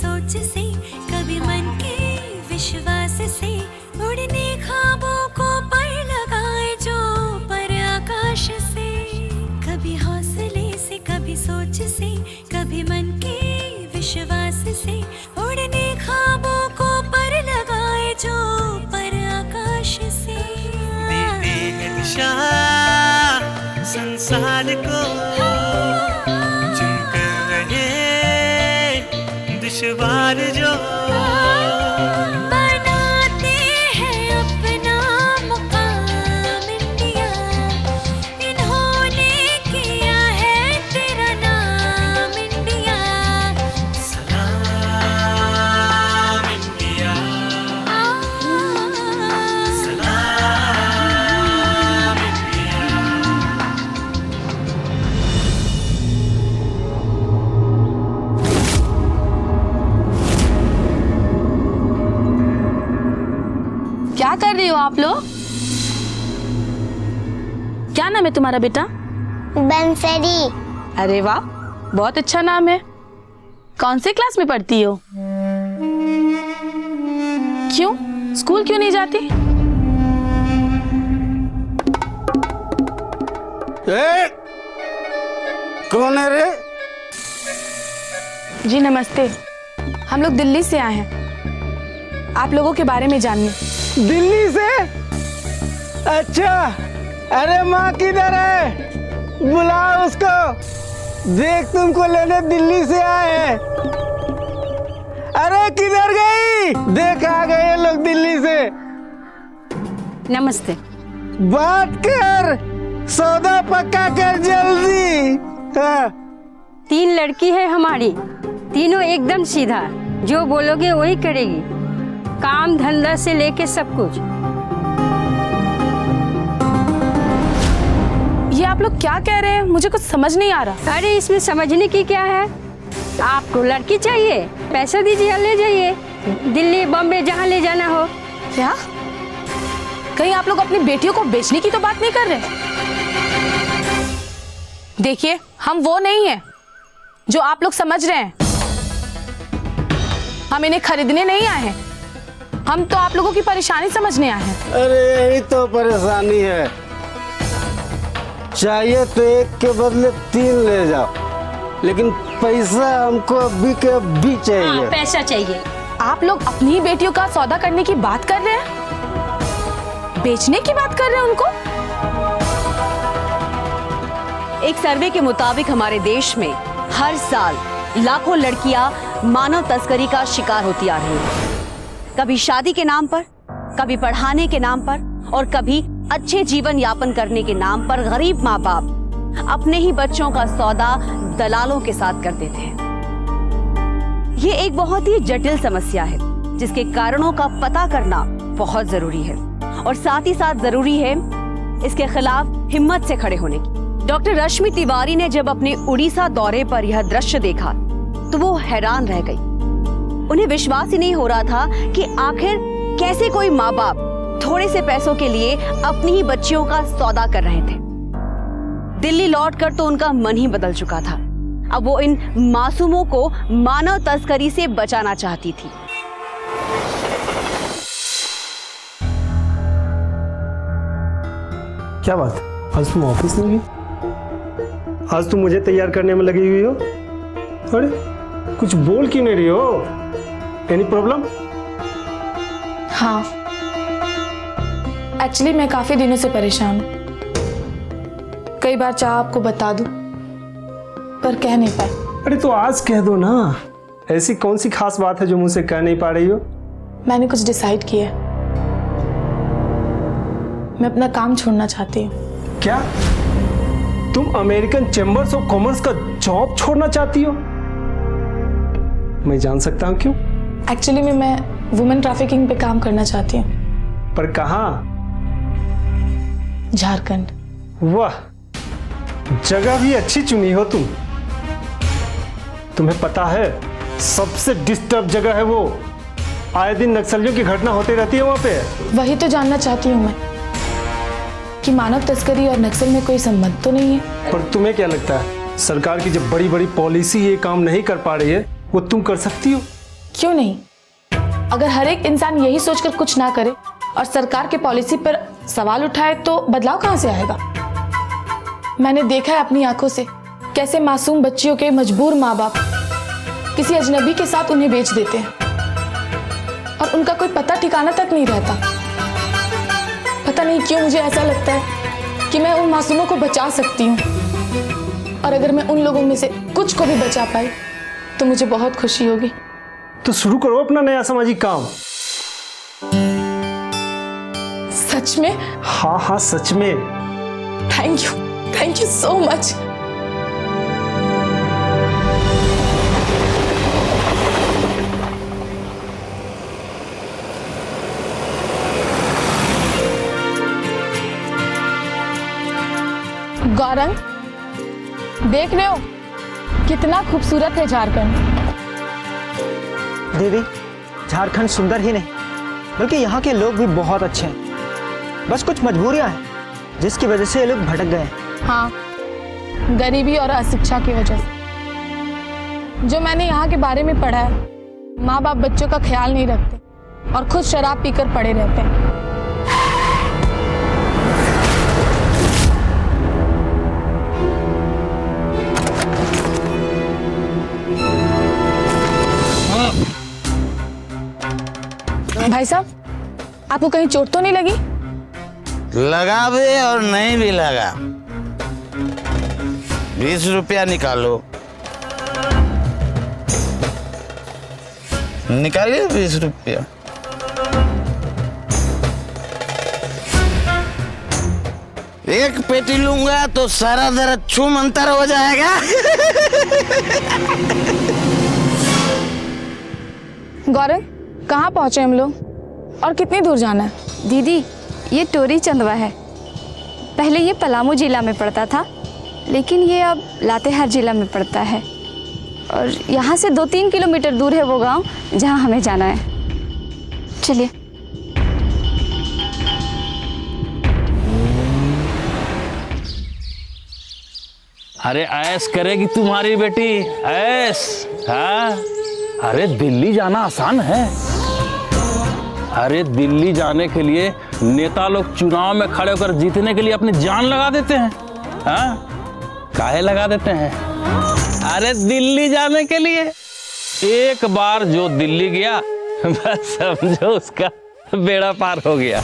सोच से, कभी मन के विश्वास से, उड़ने ख्वाबों को पर लगाए जो पर आकाश से। कभी हौसले से, कभी सोच से, कभी मन के विश्वास से, उड़ने ख्वाबों को पर लगाए जो पर आकाश से। देते हैं दिशा संसार को, चुनकर रहे दुश्वार जो, बनाते हैं अपना मुकाम इंडिया, इन्होंने किया है तेरा नाम इंडिया। सलाम इंडिया, सलाम इंडिया। क्या कर रही हो आप लोग? क्या नाम है तुम्हारा बेटा? बंसरी। अरे वाह, बहुत अच्छा नाम है। कौन से क्लास में पढ़ती हो? क्यों, स्कूल क्यों नहीं जाती? ए, कौन है रे? जी नमस्ते, हम लोग दिल्ली से आए हैं आप लोगों के बारे में जानने। दिल्ली से? अच्छा, अरे माँ किधर है? बुलाओ उसको, देख तुमको लेने दिल्ली से आए हैं। अरे किधर गई? देख आ गए ये लोग दिल्ली से। नमस्ते। बात कर, सौदा पक्का कर जल्दी। हाँ। 3 लड़की है हमारी, तीनों एकदम सीधा, जो बोलोगे वही करेगी, काम धंधा से लेके सब कुछ। ये आप लोग क्या कह रहे हैं? मुझे कुछ समझ नहीं आ रहा। अरे इसमें समझने की क्या है? आपको लड़की चाहिए, पैसा दीजिए, ले जाइए, दिल्ली बॉम्बे जहाँ ले जाना हो। क्या? कहीं आप लोग अपनी बेटियों को बेचने की तो बात नहीं कर रहे? देखिए, हम वो नहीं हैं जो आप लोग समझ रहे हैं। हम इन्हें खरीदने नहीं आए हैं, हम तो आप लोगों की परेशानी समझने आए हैं। अरे यही तो परेशानी है, चाहिए तो एक के बदले 3 ले जाओ, लेकिन पैसा हमको अभी के अभी चाहिए। पैसा चाहिए। आप लोग अपनी ही बेटियों का सौदा करने की बात कर रहे हैं, बेचने की बात कर रहे हैं उनको? एक सर्वे के मुताबिक हमारे देश में हर साल लाखों लड़कियां मानव तस्करी का शिकार होती आ रही हैं। कभी शादी के नाम पर, कभी पढ़ाने के नाम पर, और कभी अच्छे जीवन यापन करने के नाम पर गरीब माँ बाप अपने ही बच्चों का सौदा दलालों के साथ कर देते हैं। ये एक बहुत ही जटिल समस्या है, जिसके कारणों का पता करना बहुत जरूरी है, और साथ ही साथ जरूरी है इसके खिलाफ हिम्मत से खड़े होने की। डॉक्टर रश्मि तिवारी ने जब अपने उड़ीसा दौरे पर यह दृश्य देखा तो वो हैरान रह गई। उन्हें विश्वास ही नहीं हो रहा था कि आखिर कैसे कोई माँ बाप थोड़े से पैसों के लिए अपनी ही बच्चियों का सौदा कर रहे थे। दिल्ली लौटकर तो उनका मन ही बदल चुका था। अब वो इन मासूमों को मानव तस्करी से बचाना चाहती थी। क्या बात, आज तुम ऑफिस नहीं गई? आज तुम मुझे तैयार करने में लगी हुई हो। अरे कुछ बोल क्यों नहीं रही हो? Any problem? हाँ, एक्चुअली मैं काफी दिनों से परेशान हूँ। कई बार चाहा आपको बता दूं, पर कह नहीं पाई। अरे तो आज कह दो ना, ऐसी कौन सी खास बात है जो मुझसे कह नहीं पा रही हो? मैंने कुछ डिसाइड किया है, मैं अपना काम छोड़ना चाहती हूँ। क्या तुम अमेरिकन चैम्बर्स ऑफ कॉमर्स का जॉब छोड़ना चाहती हो? मैं जान सकता हूँ क्यों? एक्चुअली मैं वुमेन ट्रैफिकिंग पे काम करना चाहती हूँ। पर कहाँ? झारखंड। वाह, जगह भी अच्छी चुनी हो तुम। तुम्हें पता है सबसे डिस्टर्ब जगह है वो, आए दिन नक्सलियों की घटना होती रहती है वहां पे। वही तो जानना चाहती हूँ मैं कि मानव तस्करी और नक्सल में कोई संबंध तो नहीं है। पर तुम्हें क्या लगता है सरकार की जब बड़ी बड़ी पॉलिसी ये काम नहीं कर पा रही है, वो तुम कर सकती हो? क्यों नहीं? अगर हर एक इंसान यही सोचकर कुछ ना करे और सरकार के पॉलिसी पर सवाल उठाए तो बदलाव कहां से आएगा? मैंने देखा है अपनी आंखों से कैसे मासूम बच्चियों के मजबूर माँ बाप किसी अजनबी के साथ उन्हें बेच देते हैं और उनका कोई पता ठिकाना तक नहीं रहता। पता नहीं क्यों मुझे ऐसा लगता है कि मैं उन मासूमों को बचा सकती हूँ, और अगर मैं उन लोगों में से कुछ को भी बचा पाई तो मुझे बहुत खुशी होगी। तो शुरू करो अपना नया सामाजिक काम। सच में? हाँ हाँ सच में। Thank you so much. Gaurang, देख रहे हो कितना खूबसूरत है झारखंड। दीदी, झारखंड सुंदर ही नहीं बल्कि यहाँ के लोग भी बहुत अच्छे हैं। बस कुछ मजबूरियाँ हैं जिसकी वजह से ये लोग भटक गए हैं। हाँ, गरीबी और अशिक्षा की वजह से। जो मैंने यहाँ के बारे में पढ़ा है, माँ बाप बच्चों का ख्याल नहीं रखते और खुद शराब पीकर पड़े रहते हैं। भाई साहब, आपको कहीं चोट तो नहीं लगी? लगा भी और नहीं भी लगा। 20 रुपया निकालो। निकालिए 20 रुपया। एक पेटी लूंगा तो सारा दर्द छूम अंतर हो जाएगा। गौरव, कहाँ पहुंचे हम लोग और कितनी दूर जाना है? दीदी, ये टोरी चंदवा है। पहले ये पलामू जिला में पड़ता था, लेकिन ये अब लातेहार जिला में पड़ता है और यहाँ से 2-3 किलोमीटर दूर है वो गांव जहाँ हमें जाना है। चलिए। अरे ऐश करेगी तुम्हारी बेटी, ऐश। हाँ, अरे दिल्ली जाना आसान है। अरे दिल्ली जाने के लिए नेता लोग चुनाव में खड़े होकर जीतने के लिए अपनी जान लगा देते हैं। हाँ, काहे लगा देते हैं? अरे दिल्ली जाने के लिए। एक बार जो दिल्ली गया बस समझो उसका बेड़ा पार हो गया।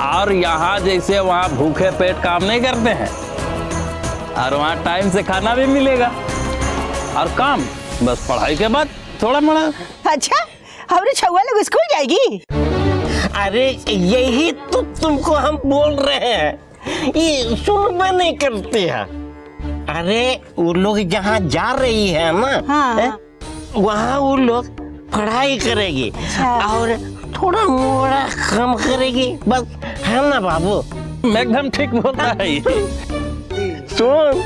और यहाँ जैसे वहाँ भूखे पेट काम नहीं करते हैं, और वहाँ टाइम से खाना भी मिलेगा और काम बस पढ़ाई के बाद थोड़ा मोड़ा। अच्छा, हमारी छुआ लोग स्कूल जाएगी? अरे यही तो तुमको हम बोल रहे हैं, ये सुनना नहीं करते हैं। अरे वो लोग जहाँ जा रही है ना, हाँ। वहाँ वो लोग पढ़ाई करेगी और थोड़ा मोड़ा काम करेगी, बस, है ना बाबू? एकदम ठीक बोलता है ये। सुन,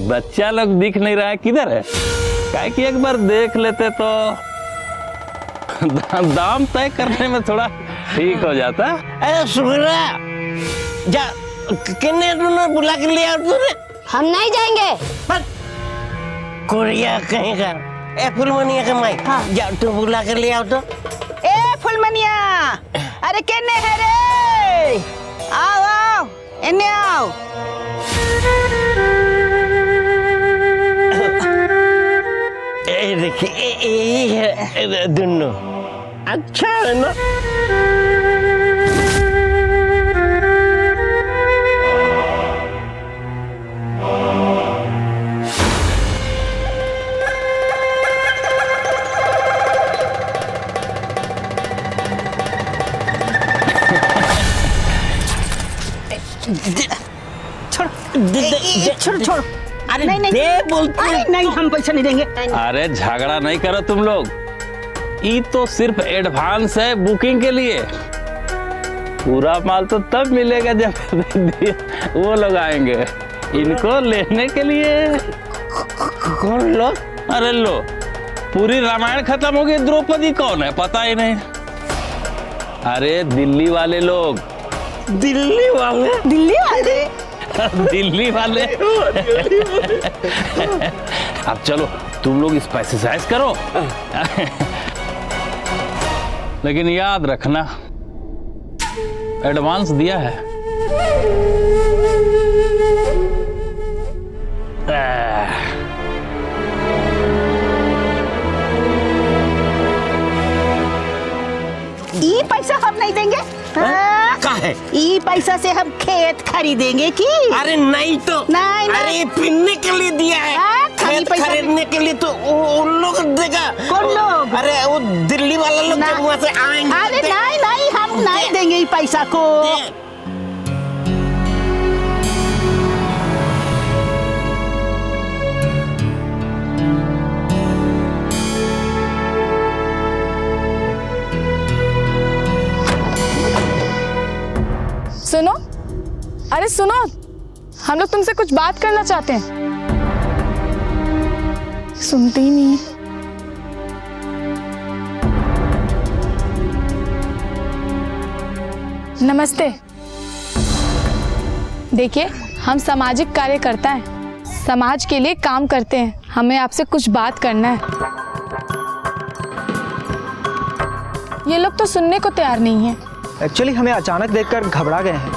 बच्चा लोग दिख नहीं रहा है, किधर है? क्या कि एक बार देख लेते तो दाम तय करने में थोड़ा ठीक हो जाता। अरे सुगरा, जा किन्ने तुमने बुला के लिया तूने? हम नहीं जाएंगे। पर कोरिया कहेगा। ए फुलमनिया का माई, हाँ। जा तू बुला के ले आओ तो। ए फुलमनिया, अरे किन्ने है रे? आओ आओ, इन्ने आओ। देखिए, यही है दोनों। अच्छा है ना? छोड़। अरे नहीं, नहीं, हम पैसा नहीं देंगे। अरे झगड़ा नहीं करो तुम लोग, ये तो सिर्फ एडवांस है बुकिंग के लिए। पूरा माल तो तब मिलेगा जब वो लोग आएंगे इनको लेने के लिए। कौन लोग? अरे लो, पूरी रामायण खत्म हो गई, द्रौपदी कौन है पता ही नहीं। अरे दिल्ली वाले लोग। दिल्ली वाले? दिल्ली वाले? दिल्ली वाले। अब चलो तुम लोग एक्सरसाइज करो। लेकिन याद रखना, एडवांस दिया है। ये पैसा हम नहीं देंगे। काहे? ये पैसा से हम खेत खरीदेंगे की? अरे नहीं तो नहीं, अरे ये पीने के लिए दिया है। खेत खरीदने के लिए तो उन लोग देगा। कौन लोग? अरे वो दिल्ली वाला लोग जब वहाँ से आएंगे। अरे नहीं नहीं, हम नहीं देंगे ये पैसा को। सुनो, अरे सुनो, हम लोग तुमसे कुछ बात करना चाहते हैं। सुनते ही नहीं। नमस्ते। देखिए, हम सामाजिक कार्यकर्ता हैं, समाज के लिए काम करते हैं। हमें आपसे कुछ बात करना है। ये लोग तो सुनने को तैयार नहीं है। एक्चुअली हमें अचानक देखकर घबरा गए हैं।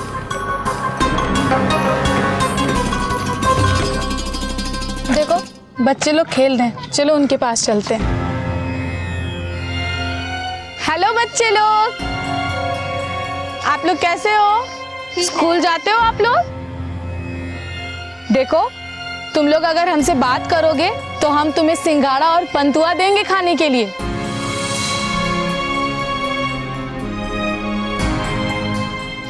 देखो, बच्चे लोग खेल रहे हैं, चलो उनके पास चलते हैं। हेलो बच्चे लोग, आप लोग कैसे हो? स्कूल जाते हो आप लोग? देखो, तुम लोग अगर हमसे बात करोगे तो हम तुम्हें सिंघाड़ा और पंतुआ देंगे खाने के लिए।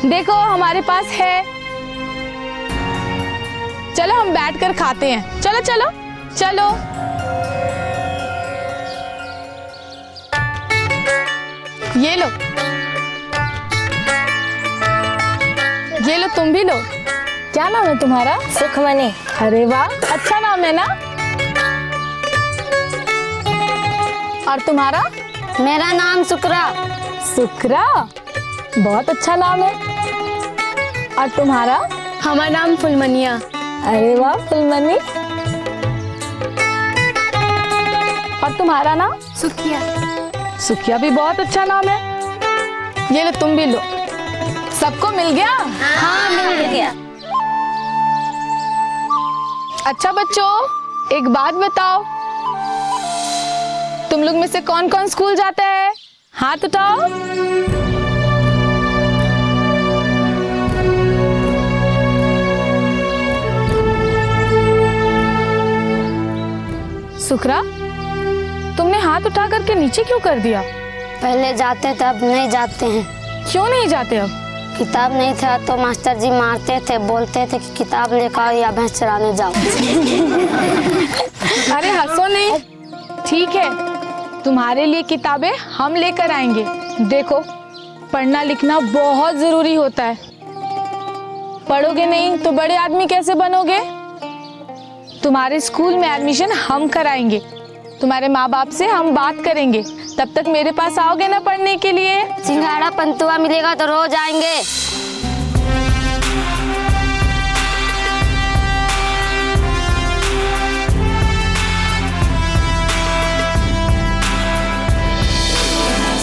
देखो, हमारे पास है। चलो हम बैठकर खाते हैं। चलो चलो चलो। ये लो, ये लो, तुम भी लो। क्या नाम है तुम्हारा? सुखमनी। अरे वाह, अच्छा नाम है ना। और तुम्हारा? मेरा नाम शुक्रा। शुक्रा, बहुत अच्छा नाम है। और तुम्हारा? हमारा नाम फुलमनिया। अरे वाह, फुलमनी। और तुम्हारा नाम? सुखिया। सुखिया भी बहुत अच्छा नाम है। ये लो, तुम भी लो। सबको मिल गया? हाँ, मिल गया। अच्छा बच्चों, एक बात बताओ, तुम लोग में से कौन कौन स्कूल जाता है? हाथ उठाओ। सुखरा, तुमने हाथ उठा करके नीचे क्यों कर दिया? पहले जाते थे, अब नहीं जाते हैं। क्यों नहीं जाते अब? किताब नहीं था तो मास्टर जी मारते थे, बोलते थे कि किताब लेकर आओ या भैंस चराने जाओ। अरे हंसो नहीं, ठीक है, तुम्हारे लिए किताबें हम लेकर आएंगे। देखो, पढ़ना लिखना बहुत जरूरी होता है। पढ़ोगे नहीं तो बड़े आदमी कैसे बनोगे? तुम्हारे स्कूल में एडमिशन हम कराएंगे। तुम्हारे माँ बाप से हम बात करेंगे। तब तक मेरे पास आओगे ना पढ़ने के लिए? सिंघाड़ा पंतुआ मिलेगा तो रोज आएंगे।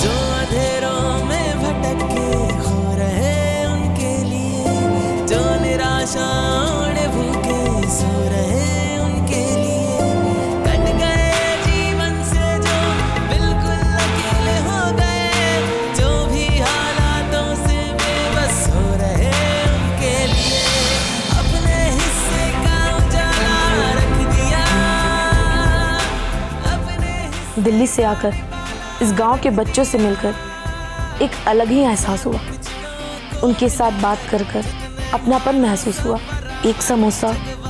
जो अंधेरों में भटक के खो रहे उनके लिए, जो निराशा ओढ़े भूखे सो रहे उनके लिए, कट गए जीवन से जो बिल्कुल अकेले हो गए, जो भी हालातों से बेबस हो रहे उनके लिए, अपने हिस्से का उजाला रख दिया अपने। दिल्ली से आकर इस गांव के बच्चों से मिलकर एक अलग ही एहसास हुआ। उनके साथ बात कर कर अपनापन महसूस हुआ। एक समोसा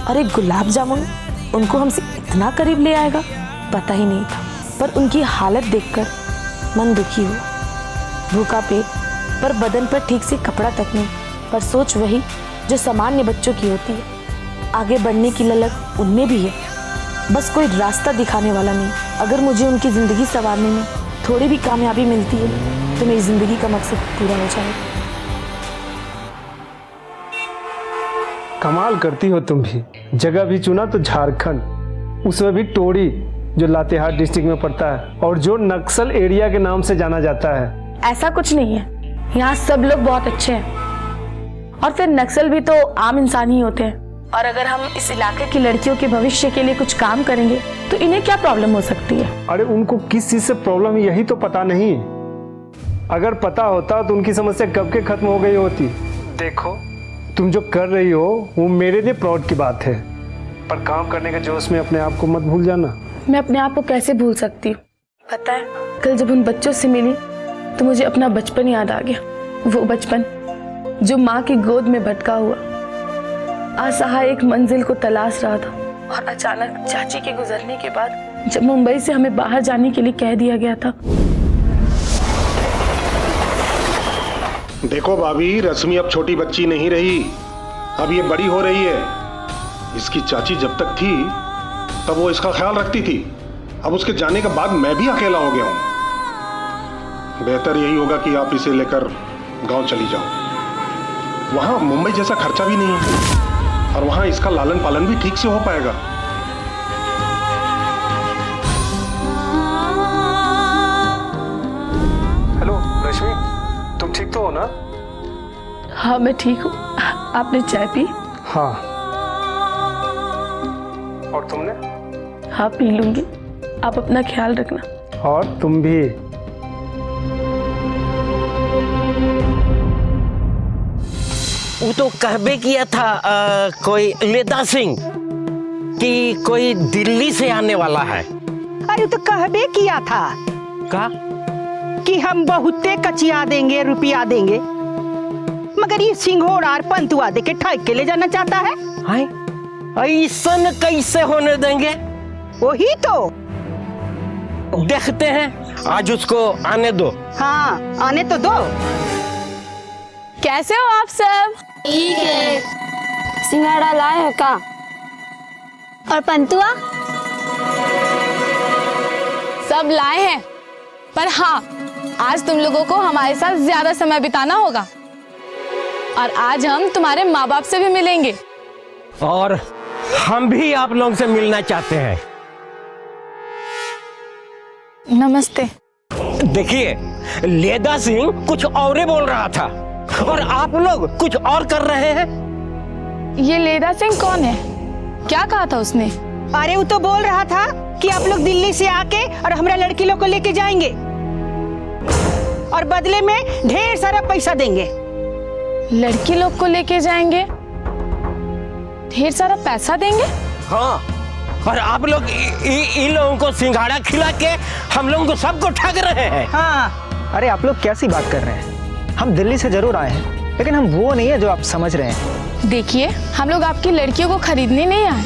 और एक गुलाब जामुन उनको हमसे इतना करीब ले आएगा पता ही नहीं था। पर उनकी हालत देखकर मन दुखी हुआ। भूखा पेट, पर बदन पर ठीक से कपड़ा तक नहीं। पर सोच वही जो सामान्य बच्चों की होती है। आगे बढ़ने की ललक उनमें भी है, बस कोई रास्ता दिखाने वाला नहीं। अगर मुझे उनकी ज़िंदगी संवारने में थोड़ी भी कामयाबी मिलती है तो मेरी ज़िंदगी का मकसद पूरा हो जाएगा। कमाल करती हो तुम भी। जगह भी चुना तो झारखंड, उसमें भी टोरी। जो लातेहार डिस्ट्रिक्ट में पड़ता है और जो नक्सल एरिया के नाम से जाना जाता है। ऐसा कुछ नहीं है, यहाँ सब लोग बहुत अच्छे हैं। और फिर नक्सल भी तो आम इंसान ही होते हैं। और अगर हम इस इलाके की लड़कियों के भविष्य के लिए कुछ काम करेंगे तो इन्हें क्या प्रॉब्लम हो सकती है? अरे उनको किस चीज से प्रॉब्लम है यही तो पता नहीं। अगर पता होता तो उनकी समस्या कब के खत्म हो गई होती। देखो तुम जो कर रही हो वो मेरे लिए प्राउड की बात है, पर काम करने के जोश में अपने आप को मत भूल जाना। मैं अपने आप को कैसे भूल सकती हूँ? पता है कल जब उन बच्चों से मिली तो मुझे अपना बचपन याद आ गया। वो बचपन जो माँ की गोद में भटका हुआ असहाय एक मंजिल को तलाश रहा था। और अचानक चाची के गुजरने के बाद जब मुंबई से हमें बाहर जाने के लिए कह दिया गया था। देखो भाभी, रश्मि अब छोटी बच्ची नहीं रही, अब ये बड़ी हो रही है। इसकी चाची जब तक थी तब वो इसका ख्याल रखती थी, अब उसके जाने के बाद मैं भी अकेला हो गया हूं। बेहतर यही होगा कि आप इसे लेकर गांव चली जाओ। वहां मुंबई जैसा खर्चा भी नहीं है और वहां इसका लालन पालन भी ठीक से हो पाएगा। हेलो रश्मि, तुम ठीक तो हो ना? हाँ मैं ठीक हूँ। आपने चाय पी? हाँ। और तुमने? हाँ पी लूंगी। आप अपना ख्याल रखना। और तुम भी। वो तो कहबे किया था कोई लेदा सिंह कि कोई दिल्ली से आने वाला है। अरे तो कहबे किया था का कि हम बहुते कचिया देंगे, रुपया देंगे, मगर ये सिंघोड़ा और पंतुआ दे के ठग के ले जाना चाहता है। ऐसन कैसे होने देंगे? वही तो देखते हैं, आज उसको आने दो। हाँ आने तो दो। कैसे हो आप सब? ठीक है। सिंघाड़ा लाए हो का? और पंतुआ? सब लाए हैं, पर हाँ आज तुम लोगों को हमारे साथ ज्यादा समय बिताना होगा और आज हम तुम्हारे माँ बाप से भी मिलेंगे। और हम भी आप लोगों से मिलना चाहते हैं। नमस्ते। देखिए, लेदा सिंह कुछ और ही बोल रहा था और आप लोग कुछ और कर रहे हैं। ये लेदा सिंह कौन है? क्या कहा था उसने? अरे वो तो बोल रहा था कि आप लोग दिल्ली से आके और हमारा लड़की लोग को लेके जाएंगे और बदले में ढेर सारा पैसा देंगे। लड़की लोग को लेके जाएंगे, ढेर सारा पैसा देंगे? हाँ, और आप लोग इन लोगों को सिंघाड़ा खिला के हम लोगों को सबको ठग रहे हैं। हाँ। अरे आप लोग कैसी बात कर रहे हैं? हम दिल्ली से जरूर आए हैं, लेकिन हम वो नहीं है जो आप समझ रहे हैं। देखिए, हम लोग आपकी लड़कियों को खरीदने नहीं आए,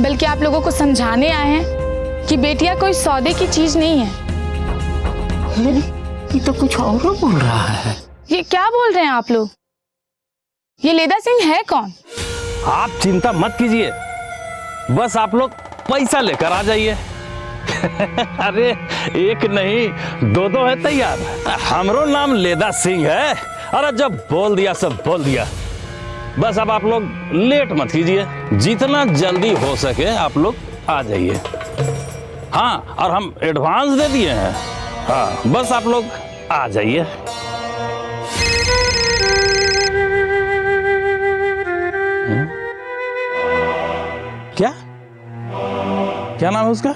बल्कि आप लोगों को समझाने आए हैं कि बेटियां कोई सौदे की चीज नहीं है। ये तो कुछ और बोल रहा है। ये क्या बोल रहे हैं आप लोग? ये लेदा सिंह है कौन? आप चिंता मत कीजिए, बस आप लोग पैसा लेकर आ जाइए। अरे एक नहीं दो दो है तैयार। हमरो नाम लेदा सिंह है। अरे जब बोल दिया सब बोल दिया। बस अब आप लोग लेट मत कीजिए, जितना जल्दी हो सके आप लोग आ जाइए। हाँ, और हम एडवांस दे दिए हैं। हाँ, बस आप लोग आ जाइए। क्या क्या नाम है उसका?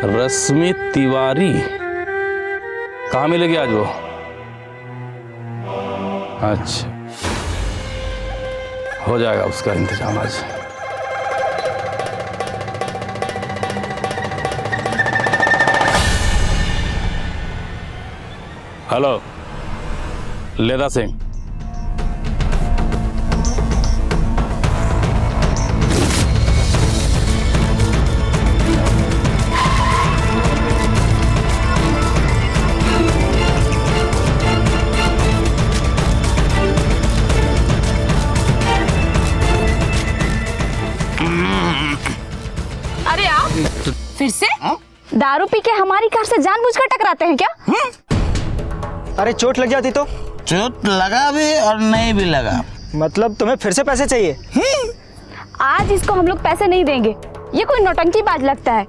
रश्मि तिवारी। कहाँ मिलेगी आज वो? अच्छा, हो जाएगा उसका इंतजाम आज। हेलो, लेदा सिंह। अरे आप फिर से दारू पी के हमारी कार से जानबूझकर टकराते हैं क्या? अरे चोट लग जाती तो? चोट लगा भी और नहीं भी लगा। मतलब तुम्हें फिर से पैसे चाहिए? आज इसको हम लोग पैसे नहीं देंगे, ये कोई नौटंकीबाज लगता है,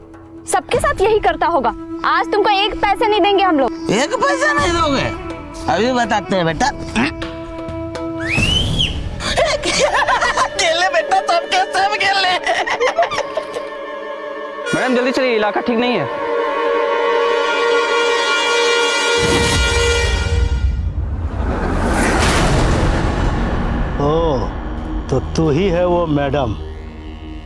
सबके साथ यही करता होगा। आज तुमको एक पैसा नहीं देंगे हम लोग। एक पैसा नहीं दोगे? अभी बताते हैं बेटा। खेले बेटा, सबके सब खेले। मैडम जल्दी चलिए, इलाका ठीक नहीं है। ओह, तो तू ही है वो मैडम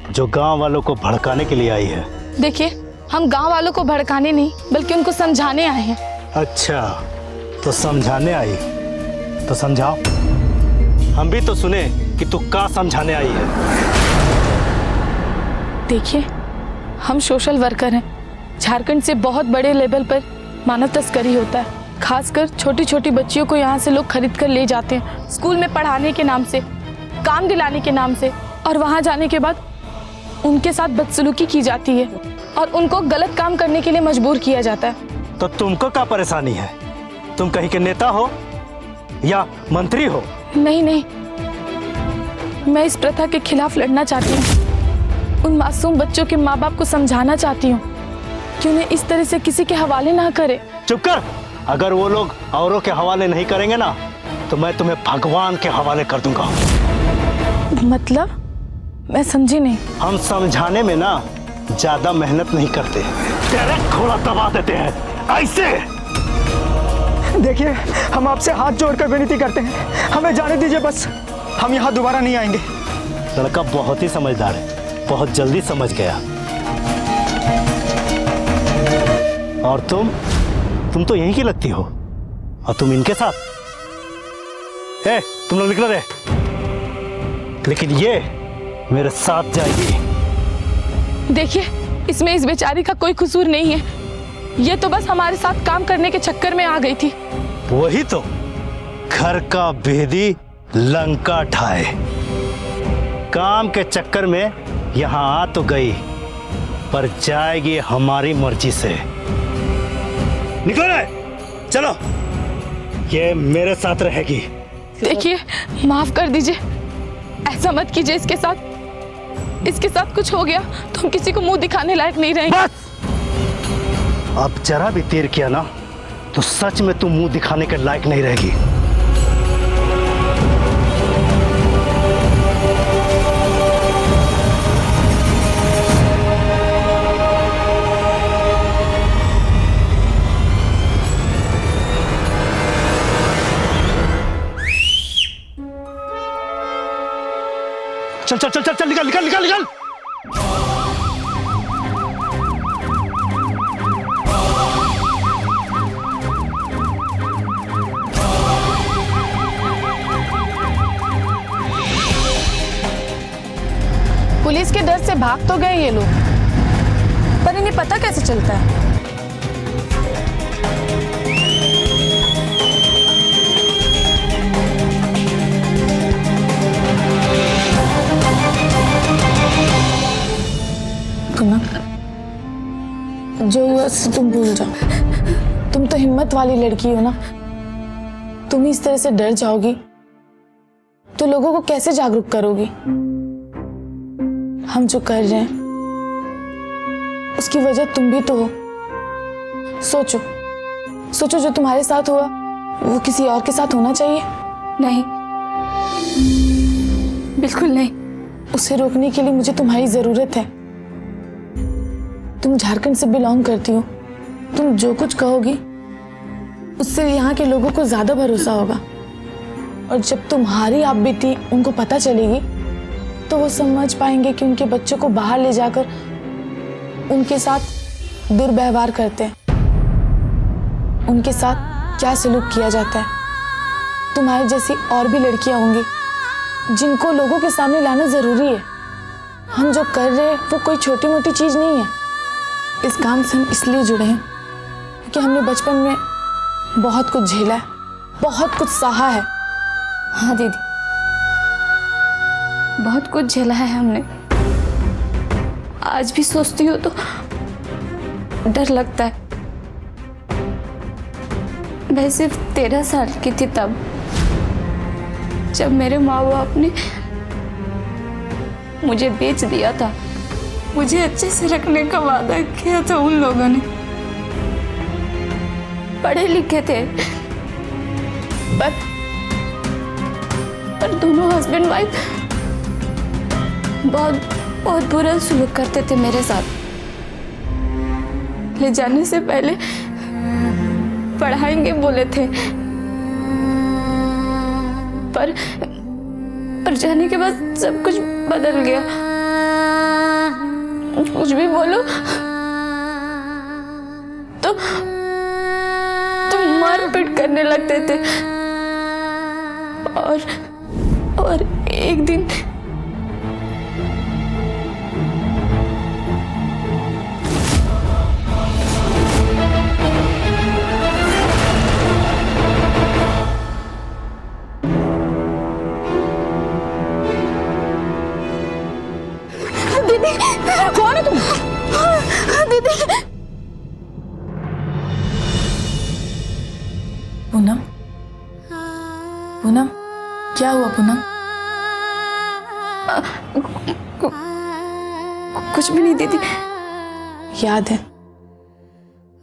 जो गांव वालों को भड़काने के लिए आई है। देखिए, हम गांव वालों को भड़काने नहीं बल्कि उनको समझाने आए हैं। अच्छा, तो समझाने आई, तो समझाओ। हम भी तो सुने कि तू क्या समझाने आई है। देखिए, हम सोशल वर्कर हैं। झारखंड से बहुत बड़े लेवल पर मानव तस्करी होता है। खासकर छोटी छोटी बच्चियों को यहाँ से लोग खरीद कर ले जाते हैं, स्कूल में पढ़ाने के नाम से, काम दिलाने के नाम से, और वहाँ जाने के बाद उनके साथ बदसलूकी की जाती है और उनको गलत काम करने के लिए मजबूर किया जाता है। तो तुमको क्या परेशानी है? तुम कहीं के नेता हो या मंत्री हो? नहीं नहीं, मैं इस प्रथा के खिलाफ लड़ना चाहती हूँ। उन मासूम बच्चों के माँ बाप को समझाना चाहती हूँ कि उन्हें इस तरह से किसी के हवाले ना करे। चुप कर। अगर वो लोग औरों के हवाले नहीं करेंगे ना, तो मैं तुम्हें भगवान के हवाले कर दूंगा। मतलब? मैं समझी नहीं। हम समझाने में ना ज्यादा मेहनत नहीं करते, तेरे घोड़ा दबा देते हैं ऐसे। देखिए, हम आपसे हाथ जोड़कर विनती करते हैं, हमें जाने दीजिए बस। हम यहाँ दोबारा नहीं आएंगे। लड़का बहुत ही समझदार है, बहुत जल्दी समझ गया। और तुम तो यहीं की लगती हो, और तुम इनके साथ। तुम लोग निकल रहे, लेकिन ये मेरे साथ जाएगी। देखिए, इसमें इस बेचारी का कोई कसूर नहीं है। ये तो बस हमारे साथ काम करने के चक्कर में आ गई थी। वही तो, घर का भेदी लंका ढाए। काम के चक्कर में यहाँ आ तो गई, पर जाएगी हमारी मर्जी से। निकलो रे, चलो, ये मेरे साथ रहेगी। देखिए, माफ कर दीजिए, ऐसा मत कीजिए। इसके साथ कुछ हो गया तो हम किसी को मुंह दिखाने लायक नहीं रहेंगे। बस! अब जरा भी देर किया ना, तो सच में तुम मुंह दिखाने के लायक नहीं रहेगी। चल चल चल चल चल, निकल निकल निकल निकल। पुलिस के डर से भाग तो गए ये लोग, पर इन्हें पता कैसे चलता है? जो हुआ से तुम भूल जाओ। तुम तो हिम्मत वाली लड़की हो ना। तुम इस तरह से डर जाओगी तो लोगों को कैसे जागरूक करोगी? हम जो कर रहे हैं उसकी वजह तुम भी तो हो। सोचो सोचो, जो तुम्हारे साथ हुआ वो किसी और के साथ होना चाहिए? नहीं, बिल्कुल नहीं। उसे रोकने के लिए मुझे तुम्हारी जरूरत है। तुम झारखंड से बिलोंग करती हो, तुम जो कुछ कहोगी उससे यहाँ के लोगों को ज्यादा भरोसा होगा, और जब तुम्हारी आप बीती उनको पता चलेगी तो वो समझ पाएंगे कि उनके बच्चों को बाहर ले जाकर उनके साथ दुर्व्यवहार करते हैं, उनके साथ क्या सलूक किया जाता है। तुम्हारी जैसी और भी लड़कियां होंगी जिनको लोगों के सामने लाना जरूरी है। हम जो कर रहे हैं वो कोई छोटी मोटी चीज नहीं है। इस काम से हम इसलिए जुड़े हैं क्योंकि हमने बचपन में बहुत कुछ झेला है, बहुत कुछ सहा है। हाँ दीदी, बहुत कुछ झेला है हमने। आज भी सोचती हूँ तो डर लगता है। मैं सिर्फ 13 साल की थी तब, जब मेरे माँ बाप ने मुझे बेच दिया था। मुझे अच्छे से रखने का वादा किया था उन लोगों ने। पढ़े लिखे थे, पर दोनों हस्बैंड वाइफ बहुत बुरा सुलूक करते थे मेरे साथ। ले जाने से पहले पढ़ाएंगे बोले थे, पर जाने के बाद सब कुछ बदल गया। कुछ भी बोलो तो मारपीट करने लगते थे। और एक दिन दीदी, कौन है तुम? दीदी। पूनम, पूनम, क्या हुआ पूनम? कुछ भी नहीं दीदी। याद है,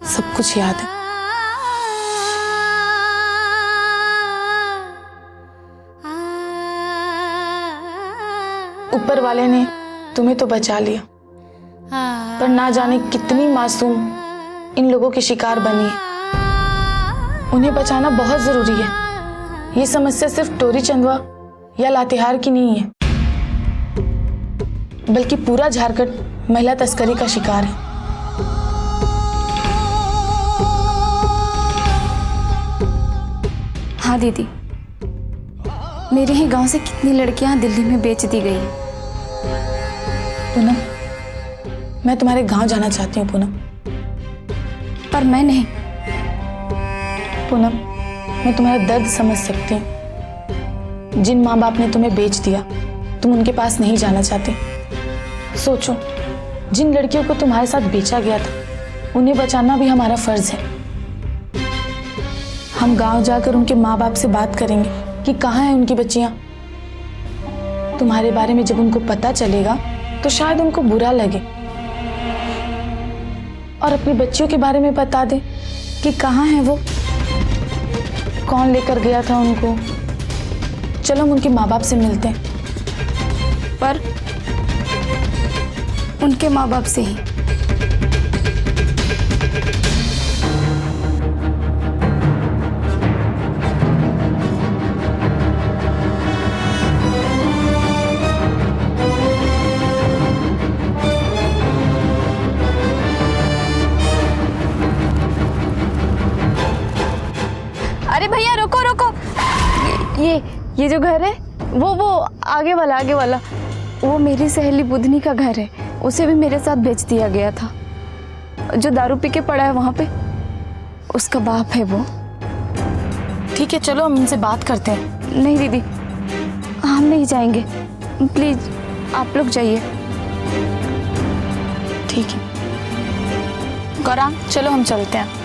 सब कुछ याद है। ऊपर वाले ने तुम्हें तो बचा लिया, पर ना जाने कितनी मासूम इन लोगों के शिकार बनी है। उन्हें बचाना बहुत जरूरी है। ये समस्या सिर्फ टोरी चंदवा या लातेहार की नहीं है, बल्कि पूरा झारखंड महिला तस्करी का शिकार है। हाँ दीदी, मेरे ही गांव से कितनी लड़कियां दिल्ली में बेच दी गई हैं। पूनम, मैं तुम्हारे गांव जाना चाहती हूँ पूनम। पर मैं नहीं। पूनम, मैं तुम्हारा दर्द समझ सकती हूँ। जिन माँ बाप ने तुम्हें बेच दिया, तुम उनके पास नहीं जाना चाहते। सोचो, जिन लड़कियों को तुम्हारे साथ बेचा गया था, उन्हें बचाना भी हमारा फर्ज है। हम गांव जाकर उनके माँ बाप से बात करेंगे कि कहाँ हैं उनकी बच्चियाँ। तुम्हारे बारे में जब उनको पता चलेगा तो शायद उनको बुरा लगे और अपनी बच्चियों के बारे में बता दे कि कहाँ है वो, कौन लेकर गया था उनको। चलो हम उनके माँ बाप से मिलते हैं। पर उनके माँ बाप से ही। अरे भैया रुको रुको, ये जो घर है वो आगे वाला वो मेरी सहेली बुधनी का घर है। उसे भी मेरे साथ बेच दिया गया था। जो दारू पी के पड़ा है वहां पे, उसका बाप है वो। ठीक है, चलो हम उनसे बात करते हैं। नहीं दीदी, हम नहीं जाएंगे, प्लीज आप लोग जाइए। ठीक है गौरांग, चलो हम चलते हैं।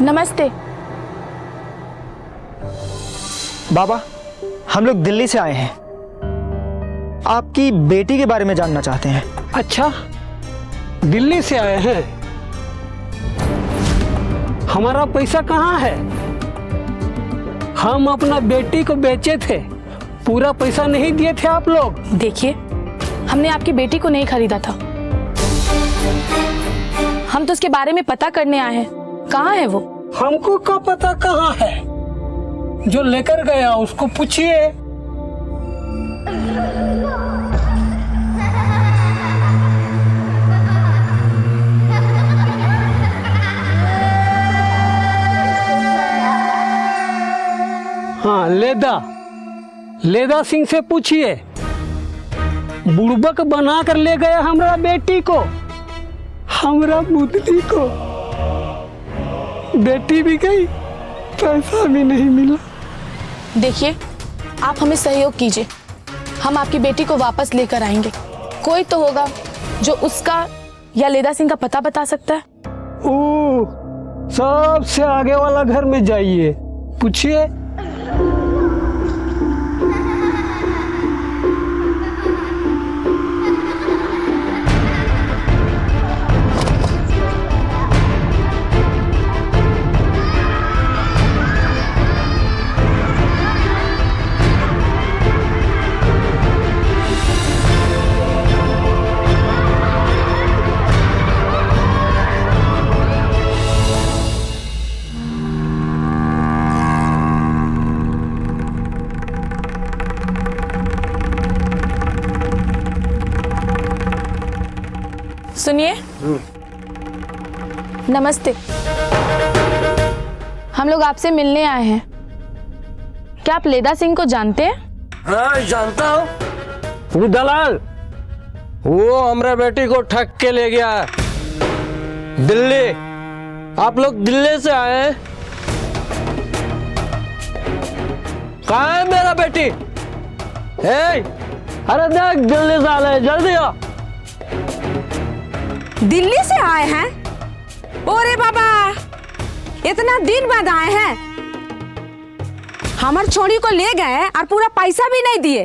नमस्ते बाबा, हम लोग दिल्ली से आए हैं। आपकी बेटी के बारे में जानना चाहते हैं। अच्छा, दिल्ली से आए हैं? हमारा पैसा कहाँ है? हम अपना बेटी को बेचे थे, पूरा पैसा नहीं दिए थे आप लोग। देखिए, हमने आपकी बेटी को नहीं खरीदा था। हम तो उसके बारे में पता करने आए हैं। कहाँ है वो? हमको क्या पता कहाँ है? जो लेकर गया उसको पूछिए। हाँ, लेदा सिंह से पूछिए। बुड़बक बना कर ले गया हमरा बेटी को, हमरा बुद्धि को। बेटी भी गई, पैसा भी नहीं मिला। देखिए, आप हमें सहयोग कीजिए, हम आपकी बेटी को वापस लेकर आएंगे। कोई तो होगा जो उसका या लेदा सिंह का पता बता सकता है। ओ, सबसे आगे वाला घर में जाइए, पूछिए। सुनिए, नमस्ते। हम लोग आपसे मिलने आए हैं। क्या आप लेदा सिंह को जानते हैं? हाँ, जानता हूँ। वो दलाल, वो हमारे बेटी को ठग के ले गया है दिल्ली। आप लोग दिल्ली से आए हैं? कहाँ है मेरा बेटी? अरे देख, दिल्ली से आ रहे हैं, जल्दी आ। दिल्ली से आए हैं? ओरे बाबा, इतना दिन बाद आए हैं। हमार छोड़ी को ले गए और पूरा पैसा भी नहीं दिए।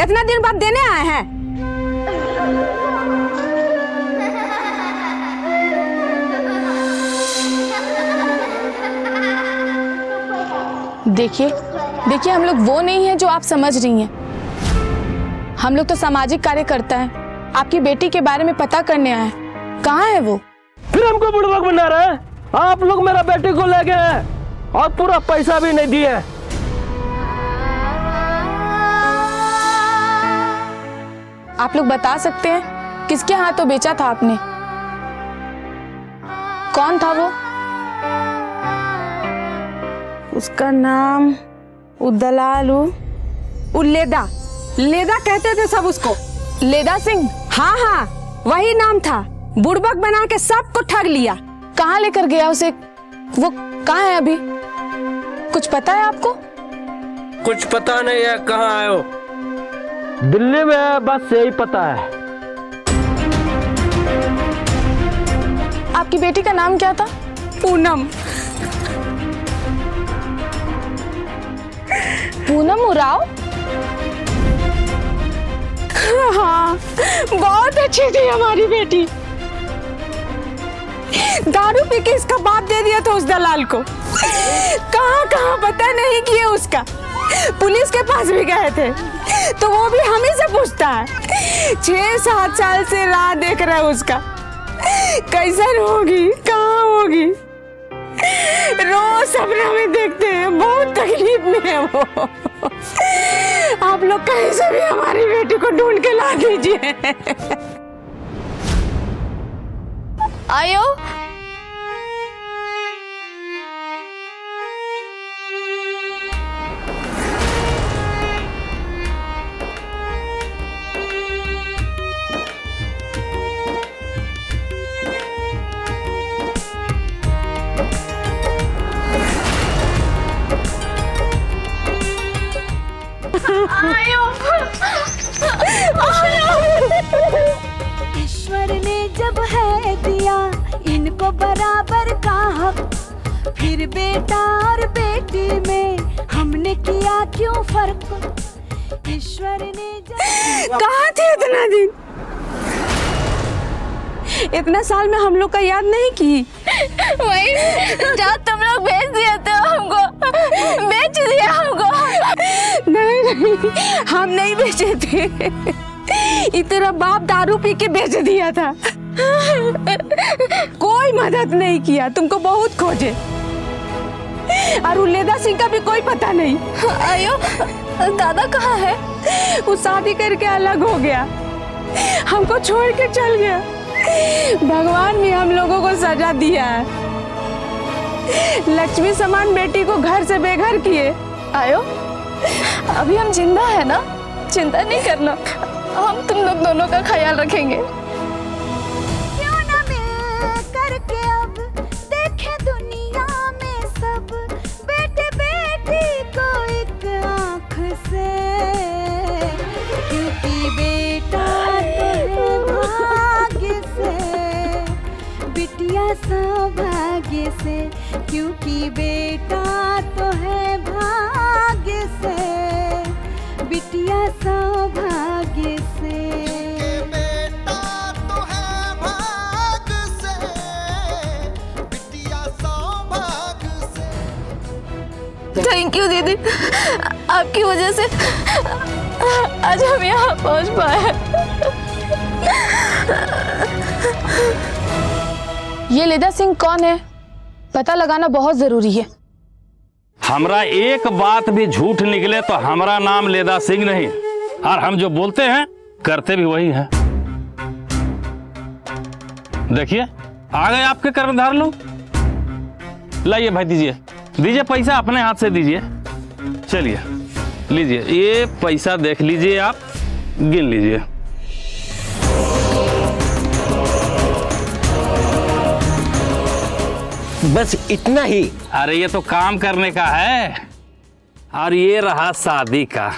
इतना दिन बाद देने आए हैं। देखिए, हम लोग वो नहीं है जो आप समझ रही हैं। हम लोग तो सामाजिक कार्यकर्ता हैं। आपकी बेटी के बारे में पता करने आए। कहाँ है वो? फिर हमको बुड़बक बना रहे हैं। आप लोग मेरा बेटी को ले गए हैं और पूरा पैसा भी नहीं दिए। आप लोग बता सकते हैं किसके हाथों बेचा था आपने? कौन था वो? उसका नाम उदलालू, लेदा कहते थे सब उसको। लेदा सिंह? हाँ, वही नाम था। बुड़बक बना के सबको ठग लिया। कहाँ लेकर गया उसे? वो कहाँ है अभी? कुछ पता है आपको? कुछ पता नहीं है कहाँ है वो। दिल्ली में है, बस यही पता है। आपकी बेटी का नाम क्या था? पूनम। पूनम उराव? हाँ, बहुत अच्छी थी हमारी बेटी। दारू पी के इसका बाप दे दिया था उस दलाल को। कहाँ पता नहीं किया उसका। पुलिस के पास भी गए थे तो वो भी हम ही से पूछता है। 6-7 साल से राह देख रहा है उसका, कैसन होगी, कहाँ होगी। रोज सपना में देखते हैं, बहुत तकलीफ में है वो। आप लोग कहीं से भी हमारी बेटी को ढूंढ के ला दीजिए। आयो, ईश्वर ने जब है दिया इनको बराबर का हक, फिर बेटा और बेटी में हमने किया क्यों फर्क। ईश्वर ने कहाँ थे इतना दिन? इतना साल में हम लोग का याद नहीं की। वही जहाँ तुम लोग बेच दिए थे हमको, बेच दिया हमको। नहीं, हम नहीं बेचे थे। इतना बाप दारू पी के बेच दिया था। कोई मदद नहीं किया, तुमको बहुत खोजे। और लेदा सिंह का भी कोई पता नहीं। आयो, दादा कहाँ है? वो शादी करके अलग हो गया, हमको छोड़ के चल गया। भगवान ने हम लोगों को सजा दिया है। लक्ष्मी समान बेटी को घर से बेघर किए। आयो, अभी हम जिंदा है ना, चिंता नहीं करना। हम तुम लोग दोनों का ख्याल रखेंगे। क्यों ना मिल करके अब देखे दुनिया में सब बेटे बेटी को एक आँख से, क्योंकि बेटा तो है भाग्य से, बिटिया सब सौभाग्य से, क्योंकि बेटा तो है भाग्य से, बिटिया सौभाग्य से। थैंक यू दीदी, आपकी वजह से आज हम यहाँ पहुँच पाए। ये लेदा सिंह कौन है, पता लगाना बहुत जरूरी है। हमरा एक बात भी झूठ निकले तो हमारा नाम लेदा सिंह नहीं, और हम जो बोलते हैं करते भी वही हैं। देखिए आ गए आपके कर्णधार लोग। लाइए भाई, दीजिए पैसा, अपने हाथ से दीजिए। चलिए लीजिए, ये पैसा देख लीजिए, आप गिन लीजिए। बस इतना ही? अरे ये तो काम करने का है, और ये रहा शादी का।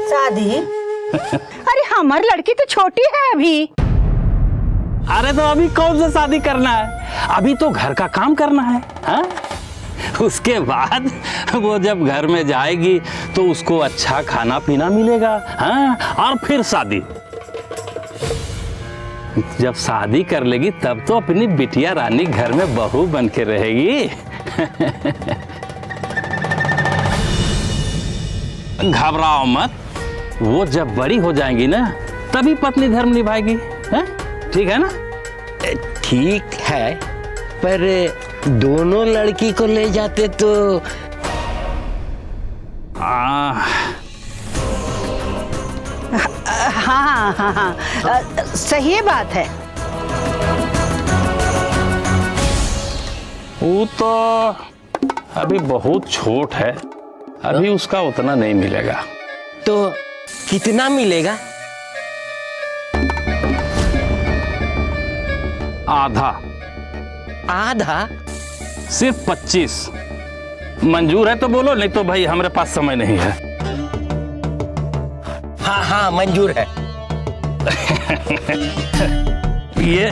शादी? अरे हमारी लड़की तो छोटी है अभी। अरे तो अभी कौन सा शादी करना है, अभी तो घर का काम करना है। हाँ? उसके बाद वो जब घर में जाएगी तो उसको अच्छा खाना पीना मिलेगा। हाँ? और फिर शादी। जब शादी कर लेगी तब तो अपनी बिटिया रानी घर में बहू बन के रहेगी। घबराओ मत, वो जब बड़ी हो जाएंगी ना तभी पत्नी धर्म निभाएगी। ठीक है ना? ठीक है, पर दोनों लड़की को ले जाते तो हाँ, सही बात है। वो तो अभी बहुत छोट है, अभी उसका उतना नहीं मिलेगा। तो कितना मिलेगा? आधा? सिर्फ 25। मंजूर है तो बोलो, नहीं तो भाई हमारे पास समय नहीं है। हाँ मंजूर है। ये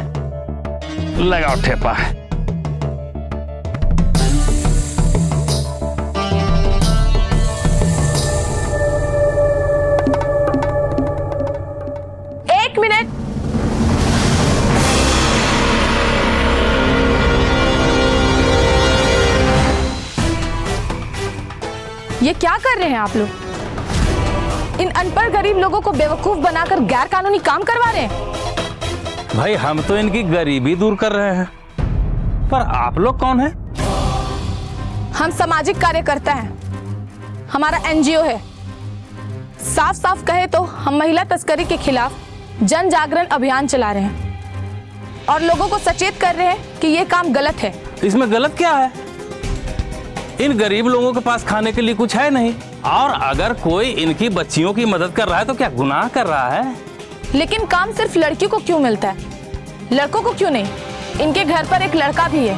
लगाओ ठेपा। एक मिनट। ये क्या कर रहे हैं आप लोग? इन अनपढ़ गरीब लोगों को बेवकूफ बनाकर गैर कानूनी काम करवा रहे हैं। भाई हम तो इनकी गरीबी दूर कर रहे हैं, पर आप लोग कौन हैं? हम सामाजिक कार्यकर्ता हैं, हमारा एनजीओ है। साफ साफ कहे तो हम महिला तस्करी के खिलाफ जन जागरण अभियान चला रहे हैं और लोगों को सचेत कर रहे हैं कि ये काम गलत है। इसमें गलत क्या है? इन गरीब लोगों के पास खाने के लिए कुछ है नहीं, और अगर कोई इनकी बच्चियों की मदद कर रहा है तो क्या गुनाह कर रहा है? लेकिन काम सिर्फ लड़कियों को क्यों मिलता है, लड़कों को क्यों नहीं? इनके घर पर एक लड़का भी है,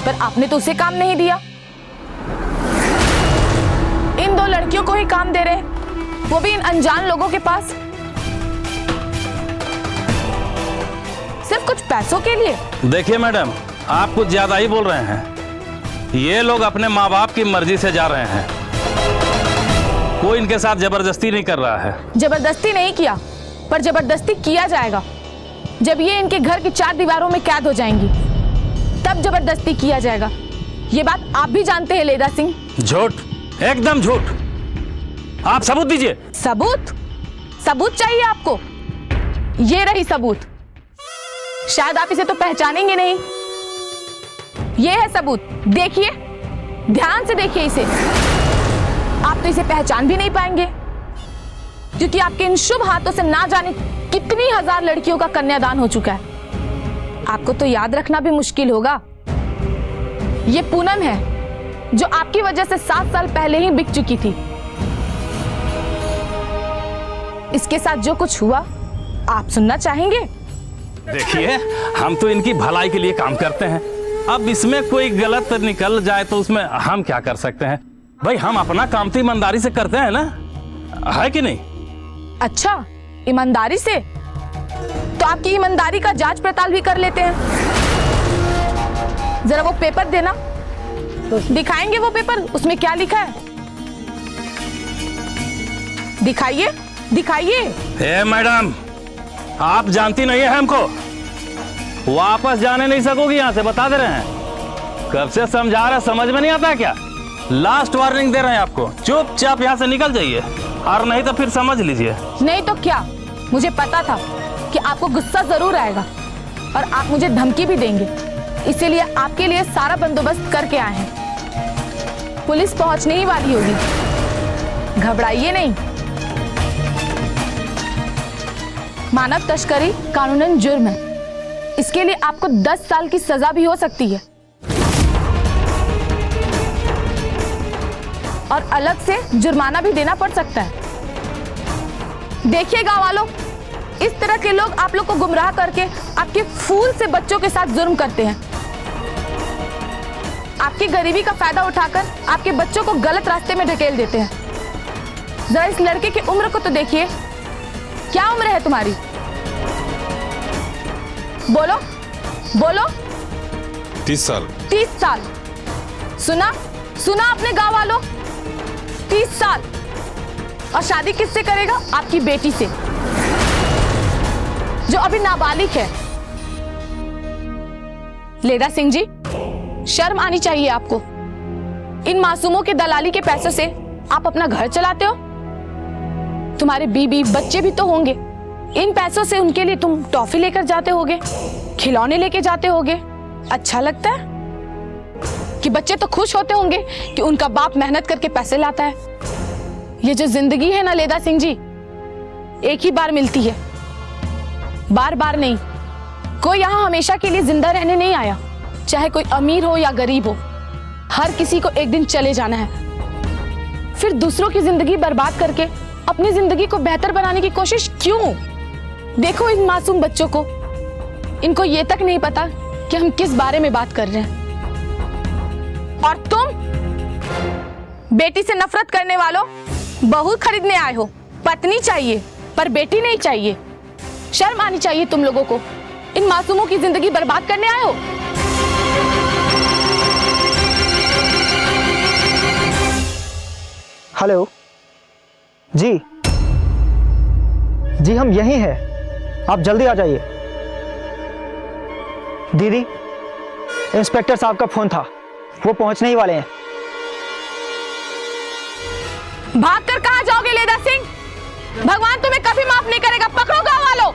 पर आपने तो उसे काम नहीं दिया। इन 2 लड़कियों को ही काम दे रहे हैं, वो भी इन अनजान लोगों के पास, सिर्फ कुछ पैसों के लिए। देखिए मैडम, आप कुछ ज्यादा ही बोल रहे हैं। ये लोग अपने माँ बाप की मर्जी से जा रहे हैं, कोई इनके साथ जबरदस्ती नहीं कर रहा है। जबरदस्ती नहीं किया, पर जबरदस्ती किया जाएगा। जब ये इनके घर की 4 दीवारों में कैद हो जाएंगी तब जबरदस्ती किया जाएगा। ये बात आप भी जानते हैं लेदा सिंह। झूठ, एकदम झूठ। आप सबूत दीजिए। सबूत चाहिए आपको? ये रही सबूत। शायद आप इसे तो पहचानेंगे नहीं। ये है सबूत, देखिए, ध्यान से देखिए इसे। आप तो इसे पहचान भी नहीं पाएंगे, क्योंकि आपके इन शुभ हाथों से ना जाने कितनी हजार लड़कियों का कन्यादान हो चुका है। आपको तो याद रखना भी मुश्किल होगा। ये पूनम है जो आपकी वजह से 7 साल पहले ही बिक चुकी थी। इसके साथ जो कुछ हुआ आप सुनना चाहेंगे? देखिए, हम तो इनकी भलाई के लिए काम करते हैं। अब इसमें कोई गलत निकल जाए तो उसमें हम क्या कर सकते हैं? भाई हम अपना काम तो ईमानदारी से करते हैं ना, है कि नहीं? अच्छा, ईमानदारी से? तो आपकी ईमानदारी का जांच पड़ताल भी कर लेते हैं। जरा वो पेपर देना। दिखाएंगे वो पेपर, उसमें क्या लिखा है? दिखाइए, दिखाइए। ए मैडम, आप जानती नहीं है हमको, वापस जाने नहीं सकोगी यहाँ से, बता दे रहे हैं। कब से समझा रहे, समझ में नहीं आता है क्या? लास्ट वार्निंग दे रहे हैं आपको, चुपचाप यहाँ से निकल जाइए, और नहीं तो फिर समझ लीजिए। नहीं तो क्या, मुझे पता था कि आपको गुस्सा जरूर आएगा और आप मुझे धमकी भी देंगे, इसीलिए आपके लिए सारा बंदोबस्त करके आए हैं। पुलिस पहुंचने ही वाली होगी, घबराइए नहीं। मानव तस्करी कानूनन जुर्म है, इसके लिए आपको 10 साल की सजा भी हो सकती है और अलग से जुर्माना भी देना पड़ सकता है। देखिए गाँव वालों, इस तरह के लोग आप लोग को गुमराह करके आपके फूल से बच्चों के साथ जुर्म करते हैं। आपकी गरीबी का फायदा उठाकर आपके बच्चों को गलत रास्ते में ढकेल देते हैं। जरा इस लड़के की उम्र को तो देखिए, क्या उम्र है तुम्हारी? बोलो बोलो। 30 साल। 30 साल। सुना सुना आपने गाँव वालों, 30 साल। और शादी किससे करेगा? आपकी बेटी से, जो अभी नाबालिग है। लेदा सिंह जी, शर्म आनी चाहिए आपको। इन मासूमों के दलाली के पैसों से आप अपना घर चलाते हो। तुम्हारे बीबी बच्चे भी तो होंगे, इन पैसों से उनके लिए तुम टॉफी लेकर जाते होगे, खिलौने लेके जाते होगे। अच्छा लगता है कि बच्चे तो खुश होते होंगे कि उनका बाप मेहनत करके पैसे लाता है। ये जो जिंदगी है ना लेदा सिंह जी, एक ही बार मिलती है, बार बार नहीं। कोई यहाँ हमेशा के लिए जिंदा रहने नहीं आया, चाहे कोई अमीर हो या गरीब हो, हर किसी को एक दिन चले जाना है। फिर दूसरों की जिंदगी बर्बाद करके अपनी जिंदगी को बेहतर बनाने की कोशिश क्यों? देखो इन मासूम बच्चों को, इनको ये तक नहीं पता कि हम किस बारे में बात कर रहे हैं। और तुम बेटी से नफरत करने वालों, बहू खरीदने आए हो। पत्नी चाहिए पर बेटी नहीं चाहिए। शर्म आनी चाहिए तुम लोगों को, इन मासूमों की जिंदगी बर्बाद करने आए हो। हेलो जी, जी हम यहीं हैं, आप जल्दी आ जाइए। दीदी, इंस्पेक्टर साहब का फोन था, वो पहुंचने ही वाले हैं। भागकर कहां जाओगे लेदा सिंह? भगवान तुम्हें कभी माफ नहीं करेगा। पकड़ो गाँव वालों।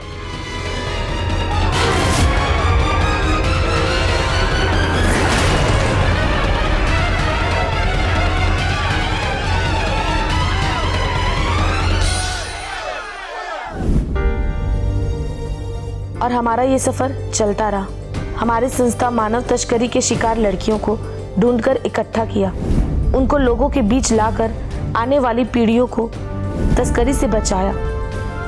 और हमारा ये सफर चलता रहा। हमारी संस्था मानव तस्करी के शिकार लड़कियों को ढूंढकर इकट्ठा किया, उनको लोगों के बीच लाकर आने वाली पीढ़ियों को तस्करी से बचाया।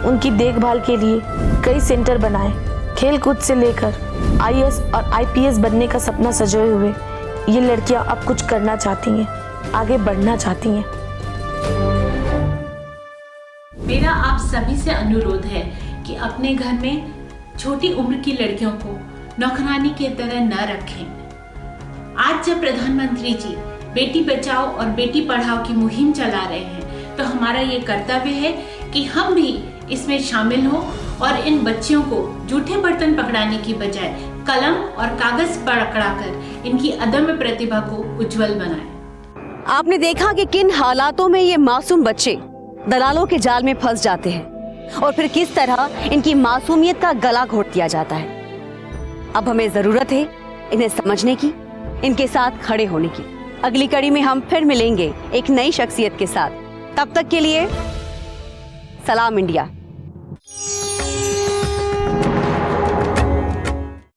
उनकी देखभाल के लिए कई सेंटर बनाए। खेलकूद से लेकर IAS और IPS बनने का सपना सजोए हुए ये लड़कियां अब कुछ करना चाहती हैं, आगे बढ़ना चाहती हैं। मेरा आप सभी से अनुरोध है कि अपने घर में छोटी उम्र की लड़कियों को नौकरानी की तरह न रखें। आज जब प्रधानमंत्री जी बेटी बचाओ और बेटी पढ़ाओ की मुहिम चला रहे हैं, तो हमारा ये कर्तव्य है कि हम भी इसमें शामिल हों और इन बच्चियों को जूठे बर्तन पकड़ाने की बजाय कलम और कागज पकड़ाकर इनकी अदम्य प्रतिभा को उज्जवल बनाएं। आपने देखा कि किन हालातों में ये मासूम बच्चे दलालों के जाल में फंस जाते हैं और फिर किस तरह इनकी मासूमियत का गला घोट दिया जाता है। अब हमें जरूरत है इन्हें समझने की, इनके साथ खड़े होने की। अगली कड़ी में हम फिर मिलेंगे एक नई शख्सियत के साथ। तब तक के लिए सलाम इंडिया।